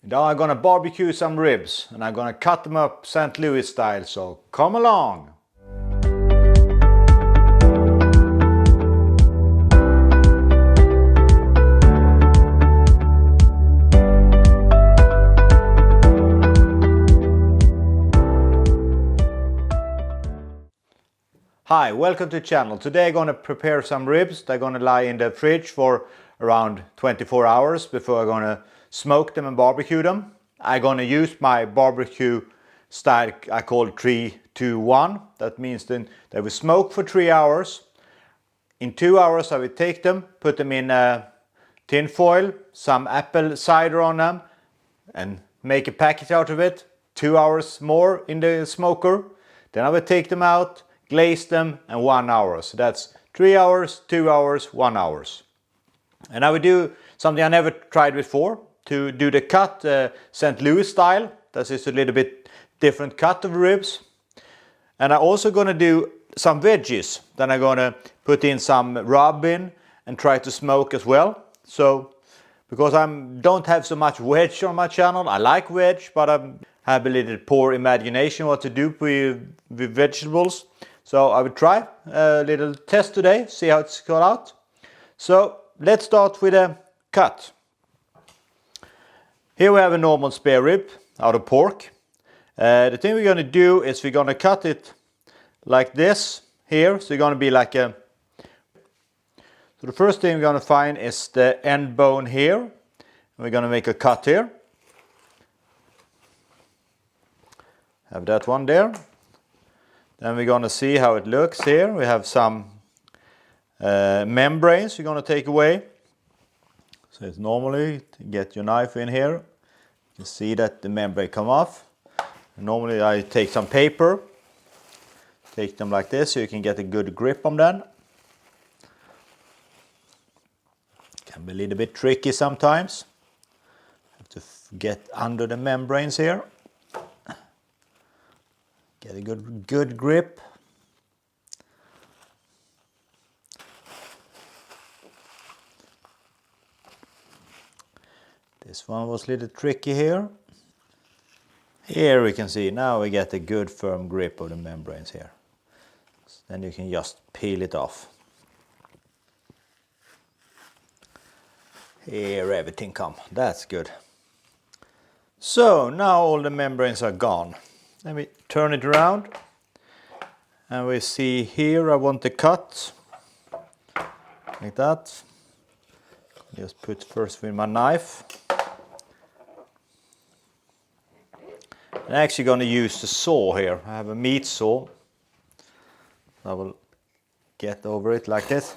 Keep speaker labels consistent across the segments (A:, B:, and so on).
A: Now I'm gonna barbecue some ribs and I'm gonna cut them up St. Louis style, so come along! Hi, welcome to the channel. Today I'm gonna prepare some ribs. They're gonna lie in the fridge for around 24 hours before I'm gonna smoke them and barbecue them. I'm gonna use my barbecue style I call 3-2-1. That means then they will smoke for 3 hours. In 2 hours I will take them, put them in tin foil, some apple cider on them and make a package out of it. 2 hours more in the smoker. Then I will take them out, glaze them, and 1 hour. So that's 3 hours, 2 hours, 1 hour. And I will do something I never tried before, to do the cut St. Louis style. This is a little bit different cut of ribs. And I'm also going to do some veggies. Then I'm going to put in some rub in and try to smoke as well. So, because I don't have so much veg on my channel, I like veg, but I have a little poor imagination what to do with vegetables. So I will try a little test today, see how it's got out. So let's start with a cut. Here we have a normal spare rib out of pork. The thing we're going to do is we're going to cut it like this here. So it's going to be like a... So the first thing we're going to find is the end bone here. And we're going to make a cut here. Have that one there. Then we're going to see how it looks here. We have some membranes we're going to take away. So it's normally to get your knife in here. You can see that the membrane come off. And normally I take some paper. Take them like this so you can get a good grip on them. Can be a little bit tricky sometimes. Have to get under the membranes here. Get a good grip. This one was a little tricky here. Here we can see, now we get a good firm grip of the membranes here. So then you can just peel it off. Here everything come, that's good. So now all the membranes are gone. Let me turn it around. And we see here I want to cut. Like that. Just put first with my knife. I'm actually going to use the saw here. I have a meat saw. I will get over it like this.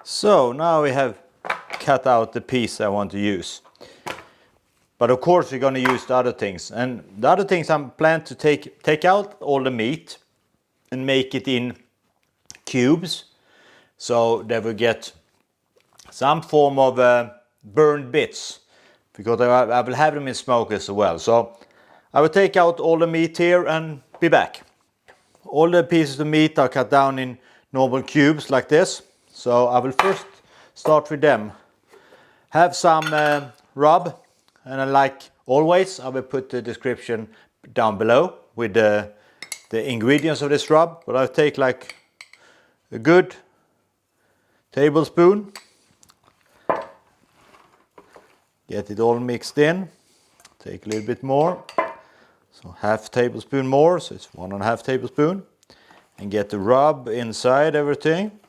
A: So now we have cut out the piece I want to use. But of course we're going to use the other things. And the other things I'm planning to take out all the meat and make it in cubes. So that we get some form of burned bits. Because I will have them in smoke as well. So I will take out all the meat here and be back. All the pieces of meat are cut down in normal cubes like this. So I will first start with them. Have some rub, and like always I will put the description down below with the ingredients of this rub. But I'll take like a good tablespoon. Get it all mixed in. Take a little bit more. So half tablespoon more, so it's 1.5 tablespoon. And get the rub inside everything.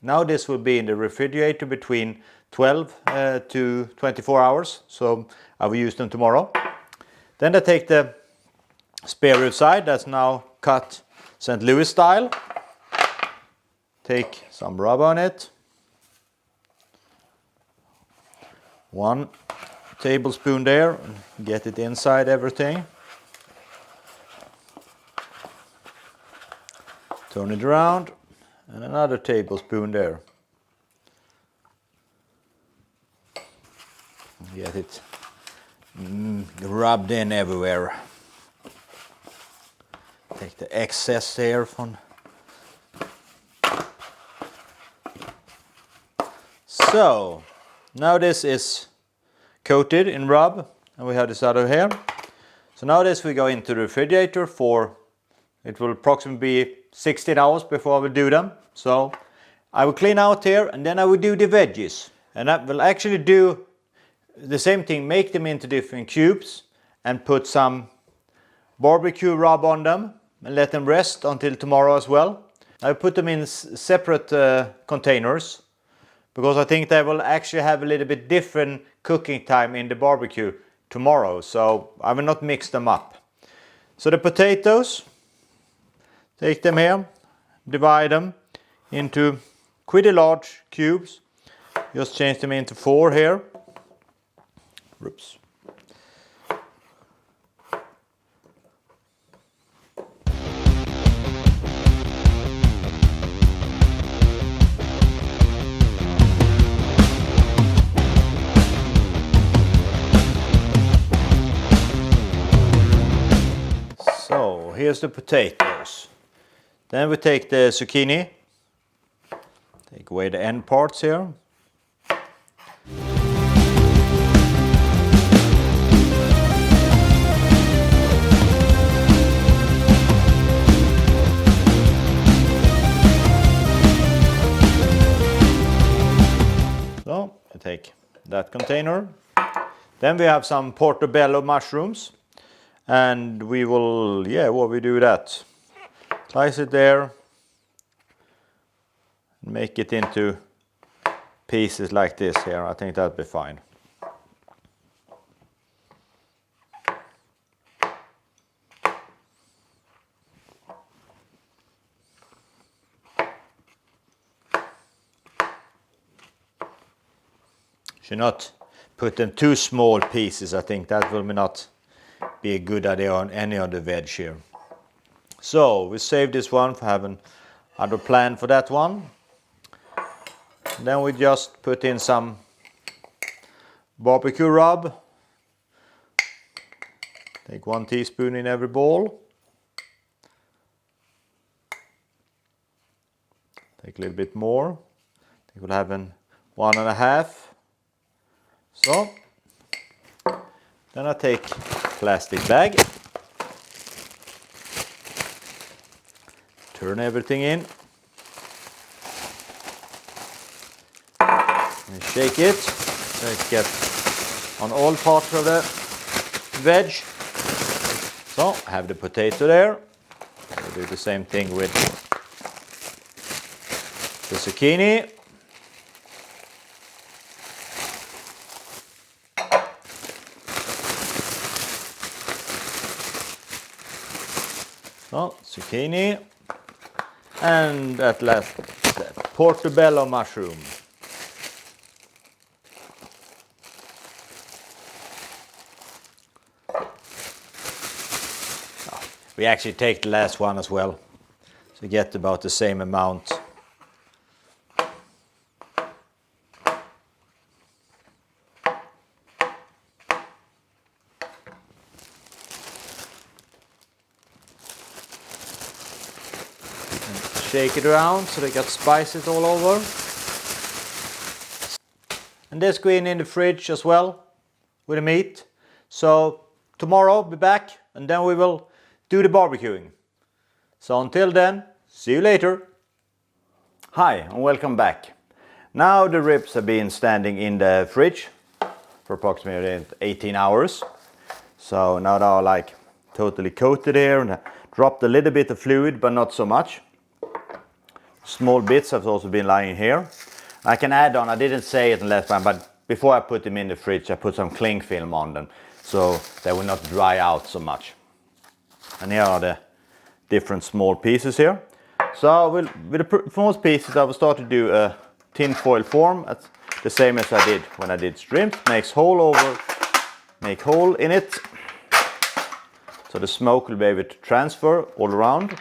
A: Now this will be in the refrigerator between 12 to 24 hours. So I will use them tomorrow. Then I take the spare rib side that's now cut St. Louis style. take some rub on it. 1 tablespoon there, and get it inside everything. Turn it around, and another tablespoon there. Get it rubbed in everywhere. Take the excess there from. So now this is coated in rub, and we have this other here. So now this we go into the refrigerator for, it will approximately be 16 hours before I will do them. So I will clean out here, and then I will do the veggies. And I will actually do the same thing, make them into different cubes and put some barbecue rub on them and let them rest until tomorrow as well. I put them in separate containers because I think they will actually have a little bit different cooking time in the barbecue tomorrow, so I will not mix them up. So the potatoes, take them here, divide them into pretty large cubes. Just change them into 4 here. Oops. So here's the potatoes. Then we take the zucchini. Take away the end parts here. So I take that container. Then we have some portobello mushrooms, and we will, what we do that. Slice it there, make it into pieces like this here. I think that'll be fine. Should not put them too small pieces. I think that will not be a good idea on any of the veg here. So we save this one for having other plan for that one. Then we just put in some barbecue rub. Take 1 teaspoon in every bowl. Take a little bit more. I think we'll have 1.5. So then I take plastic bag. Turn everything in and shake it so it gets on all parts of the veg. So have the potato there. We'll do the same thing with the zucchini. So zucchini. And at last, the portobello mushroom. We actually take the last one as well, so get about the same amount. Shake it around so they got spices all over. And this go in the fridge as well with the meat. So tomorrow be back, and then we will do the barbecuing. So until then, see you later. Hi and welcome back. Now the ribs have been standing in the fridge for approximately 18 hours. So now they are like totally coated here, and dropped a little bit of fluid but not so much. Small bits have also been lying here. I can add on, I didn't say it last time, but before I put them in the fridge I put some cling film on them so they will not dry out so much. And here are the different small pieces here. So with the most pieces, I will start to do a tin foil form. That's the same as I did when I did shrimp. Make hole in it, so the smoke will be able to transfer all around.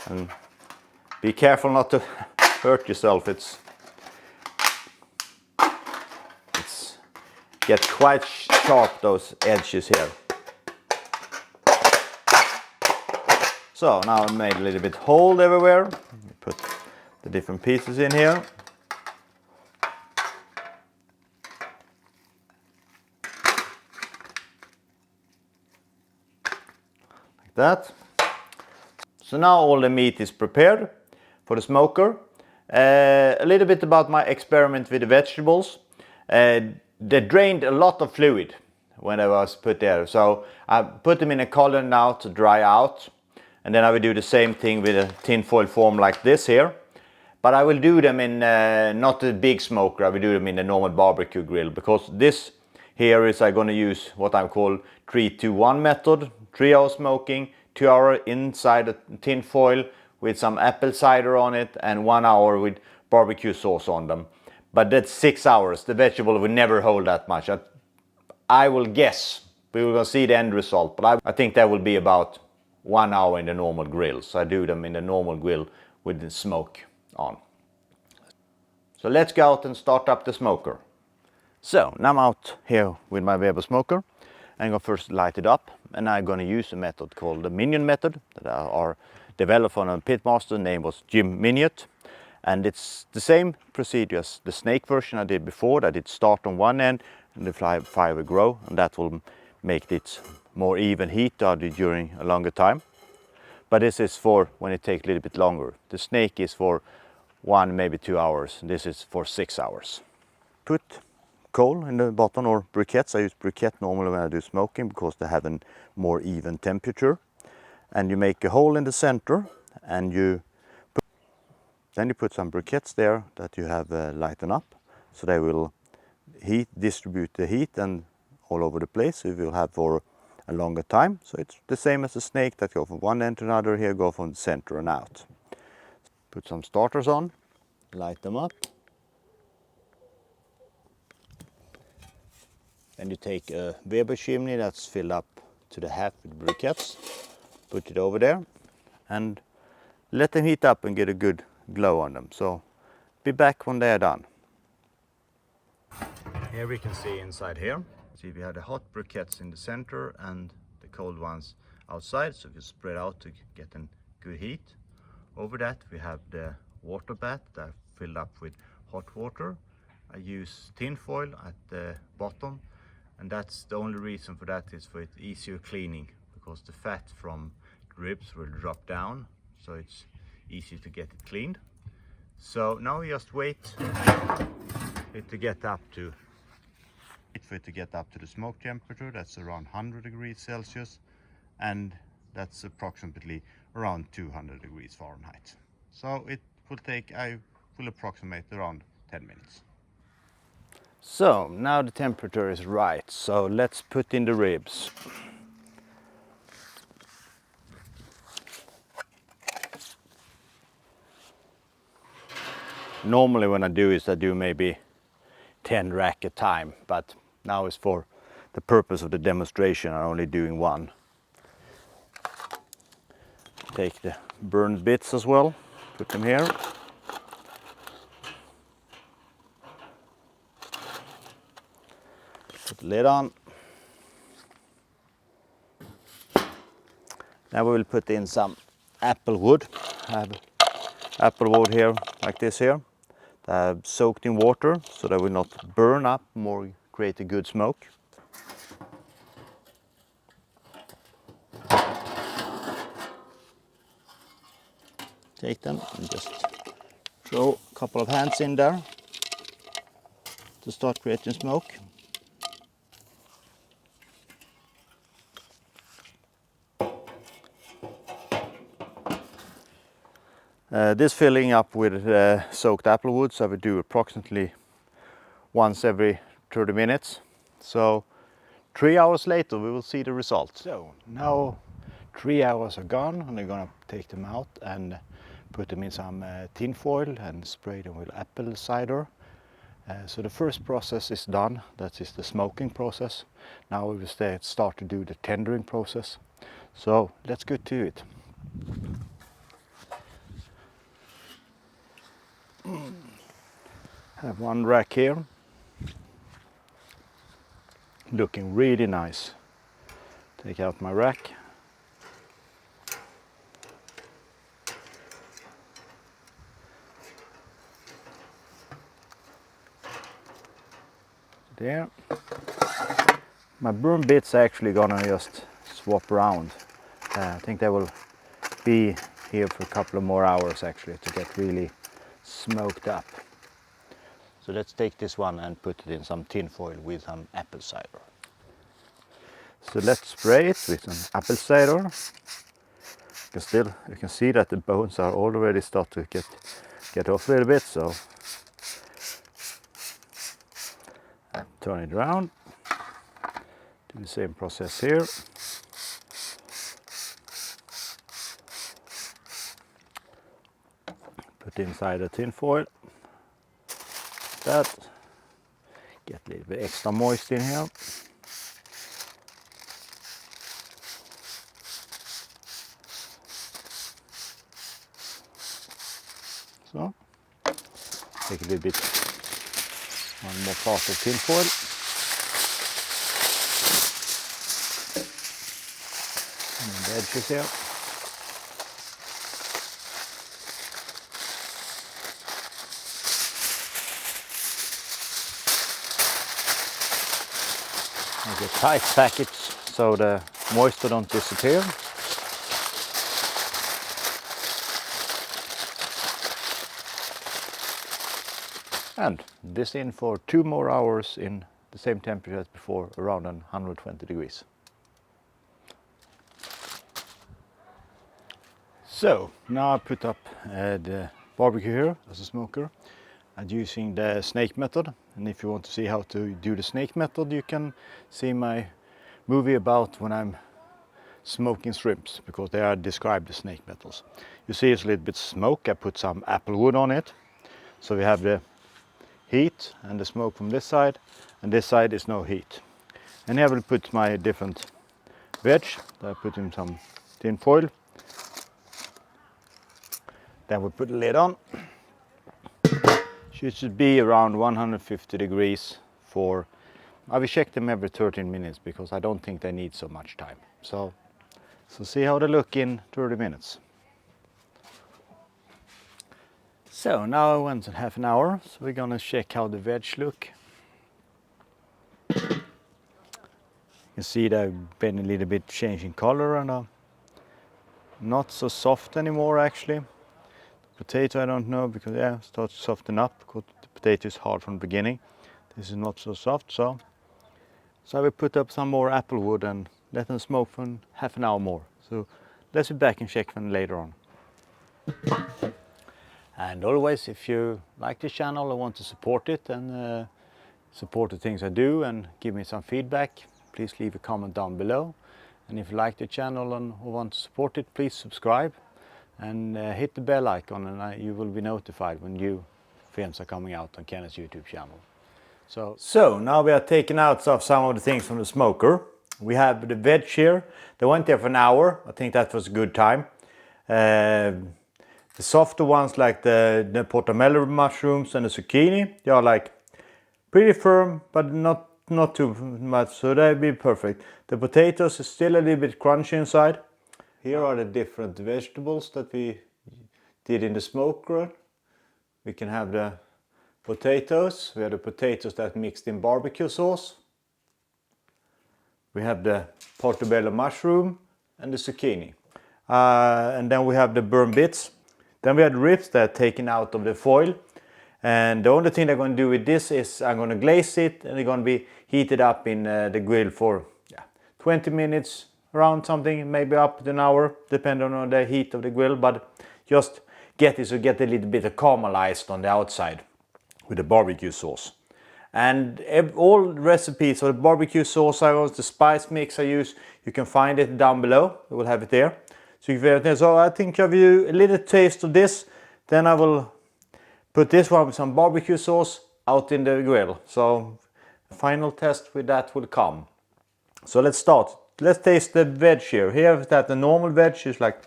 A: And be careful not to hurt yourself. It's get quite sharp, those edges here. So now I made a little bit hole everywhere. Put the different pieces in here. Like that. So now all the meat is prepared for the smoker. A little bit about my experiment with the vegetables. They drained a lot of fluid when I was put there. So I put them in a colander now to dry out. And then I will do the same thing with a tin foil form like this here. But I will do them in not a big smoker, I will do them in a normal barbecue grill. Because this here is I'm going to use what I call 3-2-1 method. 3 hour smoking, 2 hour inside a tin foil with some apple cider on it, and 1 hour with barbecue sauce on them. But that's 6 hours. The vegetable will never hold that much. I will guess. We will see the end result. But I think that will be about 1 hour in the normal grill. So I do them in the normal grill with the smoke on. So let's go out and start up the smoker. So now I'm out here with my Weber smoker. I'm going to first light it up. And I'm going to use a method called the Minion method that are developed on a pitmaster. Name was Jim Minion. And it's the same procedure as the snake version I did before. I did start on one end and the fire will grow, and that will make it more even heat during a longer time. But this is for when it takes a little bit longer. The snake is for 1, maybe 2 hours. This is for 6 hours. Put coal in the bottom, or briquettes. I use briquette normally when I do smoking because they have a more even temperature. And you make a hole in the center, and then you put some briquettes there that you have lighten up, so they will distribute the heat and all over the place. So you will have for a longer time. So it's the same as a snake that go from one end to another. Here go from the center and out. Put some starters on, light them up. Then you take a Weber chimney that's filled up to the half with briquettes. Put it over there and let them heat up and get a good glow on them. So be back when they are done. Here we can see inside here. See, we have the hot briquettes in the center and the cold ones outside. So we spread out to get a good heat. Over that we have the water bath that filled up with hot water. I use tin foil at the bottom, and that's the only reason for that is for it easier cleaning, because the fat from the ribs will drop down, so it's easy to get it cleaned. So now we just wait for it to get up to the smoke temperature. That's around 100 degrees Celsius, and that's approximately around 200 degrees Fahrenheit. So it will take, I will approximate around 10 minutes. So now the temperature is right, so let's put in the ribs. Normally when I do maybe 10 rack a time, but now it's for the purpose of the demonstration. I'm only doing one. Take the burned bits as well, put them here. Put the lid on. Now we will put in some apple wood. I have apple wood here, like this here. They have soaked in water, so they will not burn up, more create a good smoke. Take them and just throw a couple of hands in there to start creating smoke. This filling up with soaked apple wood, so I would do approximately once every 30 minutes. So 3 hours later we will see the results. So now 3 hours are gone, and I'm gonna take them out and put them in some tin foil and spray them with apple cider. So the first process is done, that is the smoking process. Now we will start to do the tendering process. So let's get to it. I have one rack here, looking really nice. Take out my rack. There. My broom bits are actually gonna just swap around. I think they will be here for a couple of more hours actually to get really smoked up. So let's take this one and put it in some tin foil with some apple cider. So let's spray it with some apple cider. You can see that the bones are already start to get off a little bit, so turn it around. Do the same process here. Put inside the tin foil. That. Get a little bit extra moist in here. So, take a little bit, one more part of tin foil. And the edges here. Make a tight package so the moisture don't disappear. And this in for 2 more hours in the same temperature as before, around 120 degrees. So now I put up the barbecue here as a smoker and using the snake method. And if you want to see how to do the snake method, you can see my movie about when I'm smoking shrimps, because they are described the snake methods. You see it's a little bit smoke. I put some apple wood on it, so we have the heat and the smoke from this side, and this side is no heat. And here I will put my different veg. I put in some tin foil. Then we put the lid on. It should be around 150 degrees for, I will check them every 13 minutes because I don't think they need so much time. So see how they look in 30 minutes. So now I went in half an hour, so we're gonna check how the veg look. You can see they've been a little bit changing color and not so soft anymore actually. The potato I don't know, because it starts to soften up because the potato is hard from the beginning. This is not so soft, so I will put up some more apple wood and let them smoke for half an hour more. So let's be back and check them later on. And always, if you like the channel and want to support it and support the things I do and give me some feedback, please leave a comment down below. And if you like the channel and want to support it, please subscribe and hit the bell icon, and you will be notified when new films are coming out on Kenneth's YouTube channel. So now we are taking out some of the things from the smoker. We have the veg here. They went there for an hour. I think that was a good time. The softer ones like the portobello mushrooms and the zucchini, they are like pretty firm, but not too much, so that'd be perfect. The potatoes is still a little bit crunchy inside. Here are the different vegetables that we did in the smoker. We can have the potatoes. We have the potatoes that mixed in barbecue sauce. We have the portobello mushroom and the zucchini. And then we have the burn bits. Then we have the ribs that are taken out of the foil. And the only thing I'm going to do with this is I'm going to glaze it, and it's going to be heated up in the grill for 20 minutes, around something, maybe up to an hour, depending on the heat of the grill. But just get it so get a little bit of caramelized on the outside with the barbecue sauce. And all recipes of the barbecue sauce I use, the spice mix I use, you can find it down below. I will have it there. So I think I'll give you a little taste of this. Then I will put this one with some barbecue sauce out in the grill. So the final test with that will come. So let's start. Let's taste the veg here. Here that the normal veg is like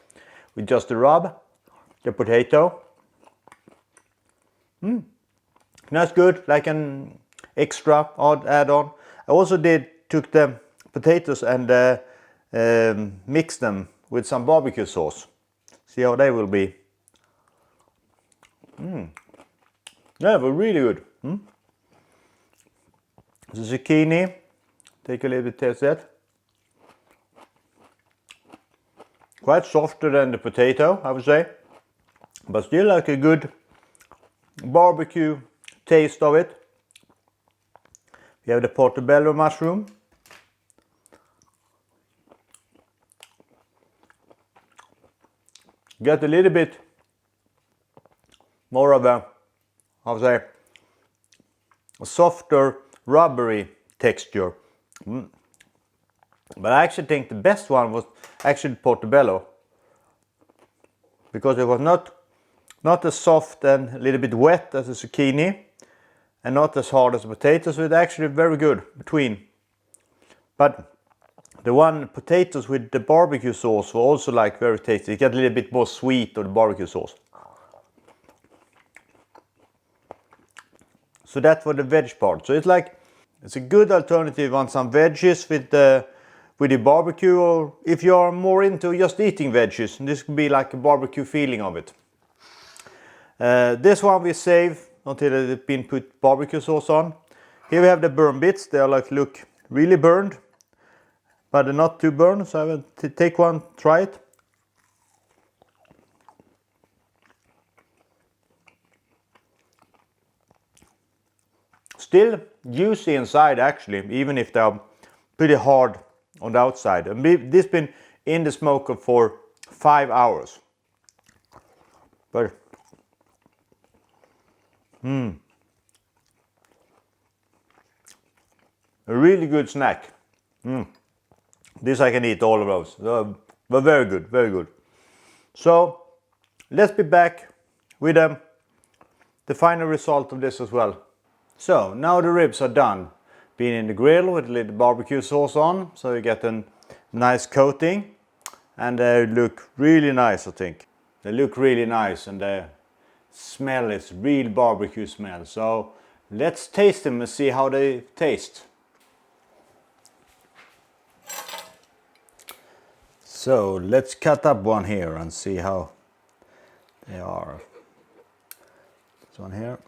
A: with just the rub, the potato. That's good, like an extra odd add-on. I also took the potatoes and mixed them with some barbecue sauce. See how they will be. They were really good. The zucchini, take a little bit taste that. Quite softer than the potato, I would say, but still like a good barbecue taste of it. We have the portobello mushroom. Get a little bit more of a, how to say, a softer rubbery texture. But I actually think the best one was actually portobello, because it was not as soft and a little bit wet as the zucchini and not as hard as the potatoes, so it's actually very good between. But the one potatoes with the barbecue sauce were also like very tasty. It got a little bit more sweet of the barbecue sauce. So that for the veg part. So it's a good alternative on some veggies with the barbecue, or if you are more into just eating veggies, this could be like a barbecue feeling of it. This one we save until it's been put barbecue sauce on. Here we have the burn bits. They are look really burned, but they're not too burned. So I will take one, try it. Still juicy inside actually, even if they are pretty hard on the outside. And this been in the smoker for 5 hours. But a really good snack. This I can eat all of those. But very good, very good. So let's be back with the final result of this as well. So now the ribs are done. Been in the grill with a little barbecue sauce on, so you get a nice coating, and they look really nice. I think they look really nice, and the smell is real barbecue smell. So let's taste them and see how they taste. So let's cut up one here and see how they are. This one here.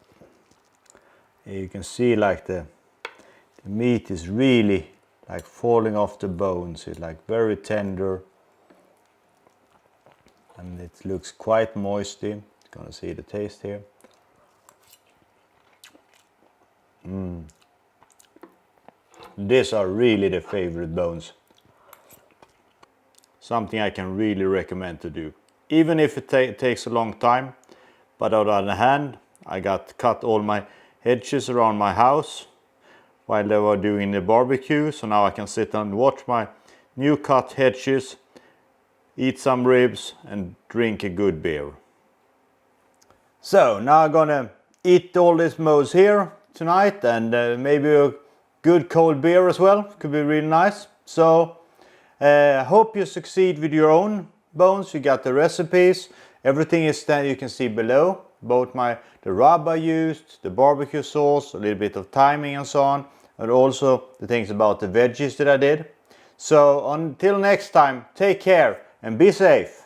A: You can see like the meat is really like falling off the bones. It's like very tender, and it looks quite moisty. Gonna see the taste here. These are really the favorite bones. Something I can really recommend to do, even if it takes a long time. But on the other hand, I got cut all my hedges around my house while they were doing the barbecue, so now I can sit and watch my new cut hedges, eat some ribs and drink a good beer. So now I'm gonna eat all these modes here tonight, and maybe a good cold beer as well. Could be really nice. So hope you succeed with your own bones. You got the recipes, everything is there, you can see below. Both the rub I used, the barbecue sauce, a little bit of timing and so on, and also the things about the veggies that I did. So until next time, take care and be safe.